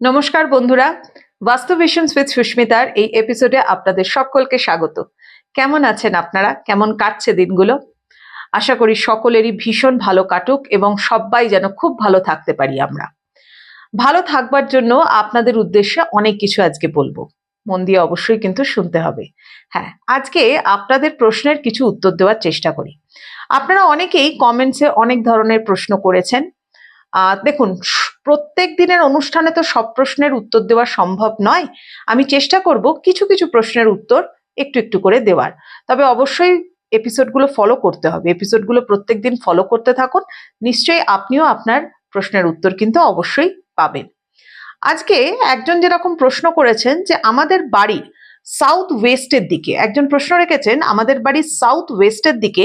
নমস্কার বন্ধুরা, বাস্তু ভিশনস উইথ সুস্মিতার এই এপিসোডে আপনাদের সকলকে স্বাগত। কেমন আছেন আপনারা? কেমন কাটছে দিনগুলো? আশা করি সকলেরই ভীষণ ভালো কাটুক এবং সবাই যেন খুব ভালো থাকতে পারি আমরা। ভালো থাকবার জন্য আপনাদের উদ্দেশ্যে অনেক কিছু আজকে বলবো, মন দিয়ে অবশ্যই কিন্তু শুনতে হবে। হ্যাঁ, আজকে আপনাদের প্রশ্নের কিছু উত্তর দেওয়ার চেষ্টা করি। আপনারা অনেকেই কমেন্টসে অনেক ধরনের প্রশ্ন করেছেন। দেখুন, প্রত্যেক দিনের অনুষ্ঠানে তো সব প্রশ্নের উত্তর দেওয়া সম্ভব নয়। আমি চেষ্টা করব কিছু কিছু প্রশ্নের উত্তর একটু একটু করে দেওয়ার। তবে অবশ্যই এপিসোডগুলো ফলো করতে হবে, এপিসোডগুলো প্রত্যেকদিন ফলো করতে থাকুন। নিশ্চয়ই আপনিও আপনার প্রশ্নের উত্তর কিন্তু অবশ্যই পাবেন। আজকে একজন যেরকম প্রশ্ন করেছেন যে আমাদের বাড়ির সাউথ ওয়েস্টের দিকে, একজন প্রশ্ন রেখেছেন আমাদের বাড়ির সাউথ ওয়েস্টের দিকে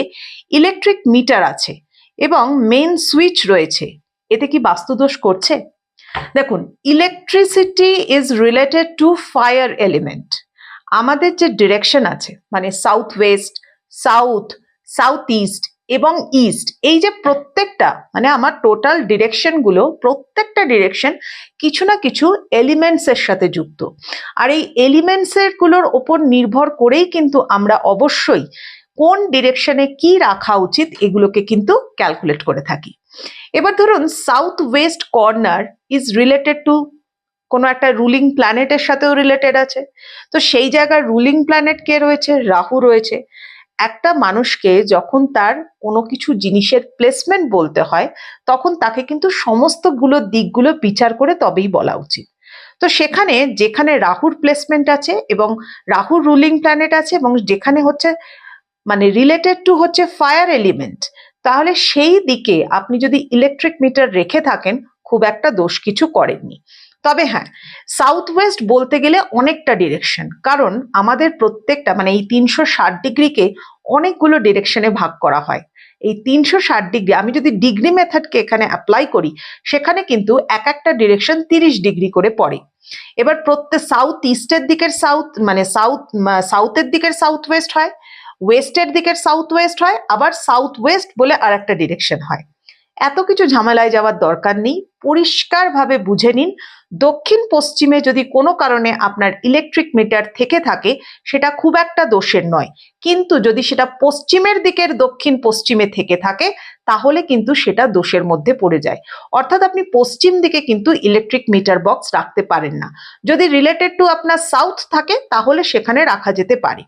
ইলেকট্রিক মিটার আছে এবং মেইন সুইচ রয়েছে, এতে কি বাস্তুদোষ করছে? দেখুন, electricity is related to fire element. আমাদের যে ডিরেকশন আছে, মানে south West, south, south east এবং ইস্ট, এই যে প্রত্যেকটা, মানে আমার টোটাল ডিরেকশনগুলো, প্রত্যেকটা ডিরেকশন কিছু না কিছু এলিমেন্টসের সাথে যুক্ত। আর এই এলিমেন্টসের গুলোর ওপর নির্ভর করেই কিন্তু আমরা অবশ্যই কোন ডিরেকশনে কি রাখা উচিত এগুলোকে কিন্তু ক্যালকুলেট করে থাকি। এবার ধরুন, south West corner is related to কোনো একটা রুলিং প্ল্যানেটের সাথেও রিলেটেড আছে। তো সেই জায়গায় রুলিং প্ল্যানেট কে রয়েছে? রাহু রয়েছে। একটা মানুষকে যখন তার কোনো কিছু জিনিসের প্লেসমেন্ট বলতে হয়, তখন তাকে কিন্তু সমস্তগুলো দিকগুলো বিচার করে তবেই বলা উচিত। তো সেখানে যেখানে রাহুর প্লেসমেন্ট আছে এবং রাহুর রুলিং প্ল্যানেট আছে এবং যেখানে হচ্ছে মানে রিলেটেড টু হচ্ছে ফায়ার এলিমেন্ট, তাহলে সেই দিকে আপনি যদি ইলেকট্রিক মিটার রেখে থাকেন, খুব একটা দোষ কিছু করেননি। তবে হ্যাঁ, সাউথ ওয়েস্ট বলতে গেলে অনেকটা ডিরেকশন, কারণ আমাদের প্রত্যেকটা মানে এই 360 ডিগ্রিকে অনেকগুলো ডিরেকশনে ভাগ করা হয়। এই 360 ডিগ্রি আমি যদি ডিগ্রি মেথডকে এখানে অ্যাপ্লাই করি, সেখানে কিন্তু এক একটা ডিরেকশন 30 ডিগ্রি করে পড়ে। এবার প্রত্যেক সাউথ ইস্টের দিকের সাউথ মানে সাউথের দিকের সাউথ ওয়েস্ট হয়, ওয়েস্টের দিকের সাউথ ওয়েস্ট হয়, আবার সাউথ ওয়েস্ট বলে আর একটা ডিরেকশন হয়। এত কিছু ঝামেলায় যাওয়ার দরকার নেই, পরিষ্কারভাবে বুঝে নিন। দক্ষিণ পশ্চিমে যদি কোনো কারণে আপনার ইলেকট্রিক মিটার থেকে থাকে, সেটা খুব একটা দোষের নয়। কিন্তু যদি সেটা পশ্চিমের দিকের দক্ষিণ পশ্চিমে থেকে থাকে, তাহলে কিন্তু সেটা দোষের মধ্যে পড়ে যায়। অর্থাৎ আপনি পশ্চিম দিকে কিন্তু ইলেকট্রিক মিটার বক্স রাখতে পারেন না। যদি রিলেটেড টু আপনার সাউথ থাকে, তাহলে সেখানে রাখা যেতে পারে।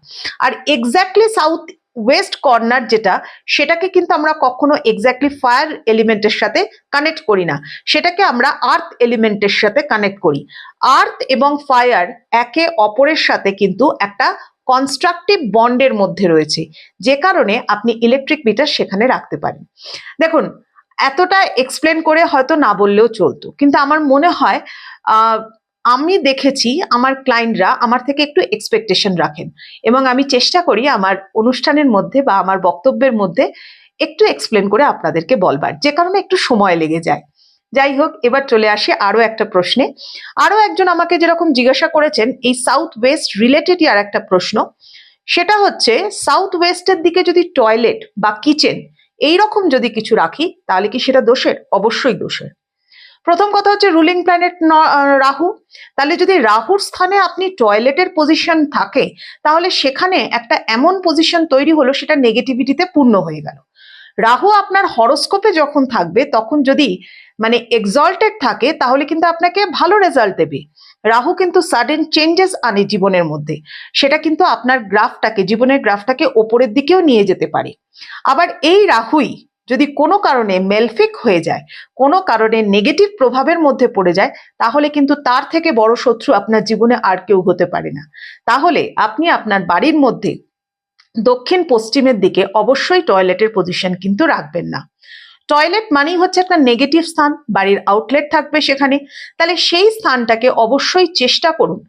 আর এক্স্যাক্টলি সাউথ ওয়েস্ট কর্নার যেটা, সেটাকে কিন্তু আমরা কখনো এক্স্যাক্টলি ফায়ার এলিমেন্টের সাথে কানেক্ট করি না, সেটাকে আমরা আর্থ এলিমেন্টের সাথে কানেক্ট করি। আর্থ এবং ফায়ার একে অপরের সাথে কিন্তু একটা কনস্ট্রাকটিভ বন্ডের মধ্যে রয়েছে, যে কারণে আপনি ইলেকট্রিক মিটার সেখানে রাখতে পারেন। দেখুন, এতটা এক্সপ্লেন করে হয়তো না বললেও চলতো, কিন্তু আমার মনে হয় আমি দেখেছি আমার ক্লায়েন্টরা আমার থেকে একটু এক্সপেকটেশন রাখেন, এবং আমি চেষ্টা করি আমার অনুষ্ঠানের মধ্যে বা আমার বক্তব্যের মধ্যে একটু এক্সপ্লেন করে আপনাদেরকে বলবার, যে কারণে একটু সময় লেগে যায়। যাই হোক, এবার চলে আসি আরো একটা প্রশ্নে। আরো একজন আমাকে যেরকম জিজ্ঞাসা করেছেন এই সাউথ ওয়েস্ট রিলেটেডই আর একটা প্রশ্ন, সেটা হচ্ছে সাউথ ওয়েস্টের দিকে যদি টয়লেট বা কিচেন এইরকম যদি কিছু রাখি, তাহলে কি সেটা দোষের? অবশ্যই দোষের। প্রথম কথা হচ্ছে রুলিং প্ল্যানেট রাহু, তাহলে যদি রাহুর স্থানে আপনি টয়লেটের পজিশন থাকে, তাহলে সেখানে একটা এমন পজিশন তৈরি হলো, সেটা নেগেটিভিটিতে পূর্ণ হয়ে গেল। রাহু আপনার হরোস্কোপে যখন থাকবে, তখন যদি মানে এক্সল্টেড থাকে, তাহলে কিন্তু আপনাকে ভালো রেজাল্ট দেবে। রাহু কিন্তু সাডেন চেঞ্জেস আনে জীবনের মধ্যে, সেটা কিন্তু আপনার গ্রাফটাকে, জীবনের গ্রাফটাকে ওপরের দিকেও নিয়ে যেতে পারে। আবার এই রাহুই যদি কোনো কারণে মেলফিক হয়ে যায়, কোনো কারণে নেগেটিভ প্রভাবের মধ্যে পড়ে যায়, তাহলে কিন্তু তার থেকে বড় শত্রু আপনার জীবনে আর কেউ হতে পারে না। তাহলে আপনি আপনার বাড়ির মধ্যে দক্ষিণ পশ্চিমের দিকে অবশ্যই টয়লেটের পজিশন কিন্তু রাখবেন না। টয়লেট মানেই হচ্ছে একটা নেগেটিভ স্থান, বাড়ির আউটলেট থাকবে সেখানে। তাহলে সেই স্থানটাকে অবশ্যই চেষ্টা করুন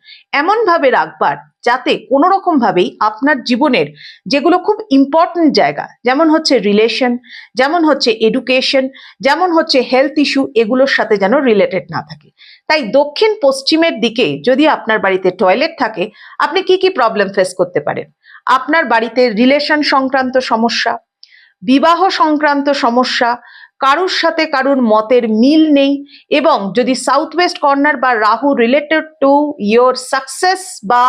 এমন ভাবে রাখবার, যাতে কোনো রকম ভাবেই আপনার জীবনের যেগুলো খুব ইম্পর্টেন্ট জায়গা, যেমন হচ্ছে রিলেশন, যেমন হচ্ছে এডুকেশন, যেমন হচ্ছে হেলথ ইস্যু, এগুলোর সাথে যেন রিলেটেড না থাকে। তাই দক্ষিণ পশ্চিমের দিকে যদি আপনার বাড়িতে টয়লেট থাকে, আপনি কি কি প্রবলেম ফেস করতে পারেন? আপনার বাড়িতে রিলেশন সংক্রান্ত সমস্যা, বিবাহ সংক্রান্ত সমস্যা, কারুর সাথে কারুর মতের মিল নেই, এবং যদি সাউথ ওয়েস্ট কর্নার বা Rahu related to your success বা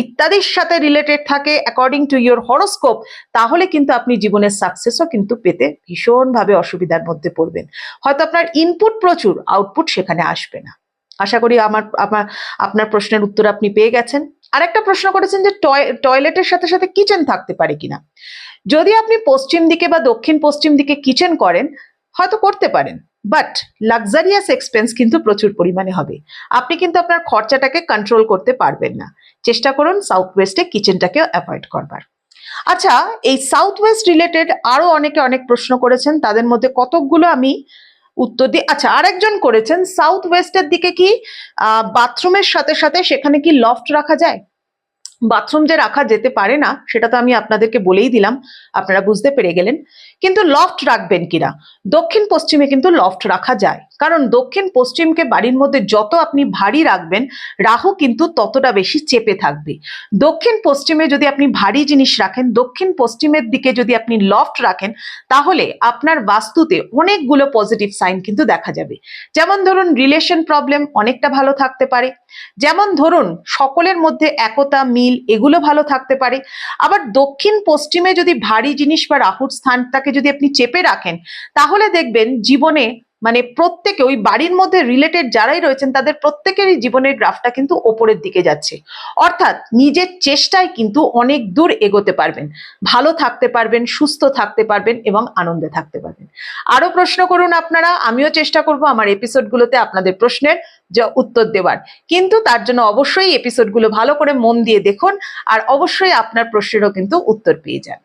ইত্যাদির সাথে রিলেটেড থাকে অ্যাকর্ডিং টু ইয়োর হরোস্কোপ, তাহলে কিন্তু আপনি জীবনের সাকসেসও কিন্তু পেতে ভীষণভাবে অসুবিধার মধ্যে পড়বেন। হয়তো আপনার ইনপুট প্রচুর, আউটপুট সেখানে আসবে না। আশা করি আপনার প্রশ্নের উত্তর আপনি পেয়ে গেছেন। আরেকটা প্রশ্ন করেছেন যে টয়লেটের সাথে সাথে কিচেন থাকতে পারে কিনা। যদি আপনি পশ্চিম দিকে বা দক্ষিণ পশ্চিম দিকে কিচেন করেন, হয়তো করতে পারেন, বাট লাক্সারিয়াস এক্সপেন্স কিন্তু প্রচুর পরিমাণে হবে। আপনি কিন্তু আপনার খরচাটাকে কন্ট্রোল করতে পারবেন না। চেষ্টা করুন সাউথ ওয়েস্টে কিচেনটাকে অ্যাভয়েড করবার। আচ্ছা, এই সাউথ ওয়েস্ট রিলেটেড আরো অনেকে অনেক প্রশ্ন করেছেন, তাদের মধ্যে কতকগুলো আমি উত্তর দিই। আচ্ছা, আরেকজন করেছেন সাউথ ওয়েস্টের দিকে কি বাথরুমের সাথে সাথে সেখানে কি লফট রাখা যায়। বাথরুম যে রাখা যেতে পারে না সেটা তো আমি আপনাদেরকে বলেই দিলাম, আপনারা বুঝতে পেরে গেলেন। কিন্তু লফট রাখবেন কিনা, দক্ষিণ পশ্চিমে কিন্তু লফট রাখা যায়, কারণ দক্ষিণ পশ্চিমকে বাড়ির মধ্যে যত আপনি ভারী রাখবেন, রাহু কিন্তু ততটা বেশি চেপে থাকবে। দক্ষিণ পশ্চিমে যদি আপনি ভারী জিনিস রাখেন, দক্ষিণ পশ্চিমের দিকে যদি আপনি লফট রাখেন, তাহলে আপনার বাস্তুতে অনেকগুলো পজিটিভ সাইন কিন্তু দেখা যাবে। যেমন ধরুন রিলেশন প্রবলেম অনেকটা ভালো থাকতে পারে, যেমন ধরুন সকলের মধ্যে একতা মিল এগুলো ভালো থাকতে পারে। আবার দক্ষিণ পশ্চিমে যদি ভারী জিনিস বা রাহুর স্থানটাকে যদি আপনি চেপে রাখেন, তাহলে দেখবেন জীবনে মানে প্রত্যেকে ওই বাড়ির মধ্যে রিলেটেড যারাই রয়েছেন তাদের প্রত্যেকেরই জীবনের গ্রাফটা কিন্তু ওপরের দিকে যাচ্ছে। অর্থাৎ নিজের চেষ্টায় কিন্তু অনেক দূর এগোতে পারবেন, ভালো থাকতে পারবেন, সুস্থ থাকতে পারবেন এবং আনন্দে থাকতে পারবেন। আরো প্রশ্ন করুন আপনারা, আমিও চেষ্টা করব আমার এপিসোডগুলোতে আপনাদের প্রশ্নের যে উত্তর দেওয়ার। কিন্তু তার জন্য অবশ্যই এপিসোডগুলো ভালো করে মন দিয়ে দেখুন, আর অবশ্যই আপনার প্রশ্নেরও কিন্তু উত্তর পেয়ে যান।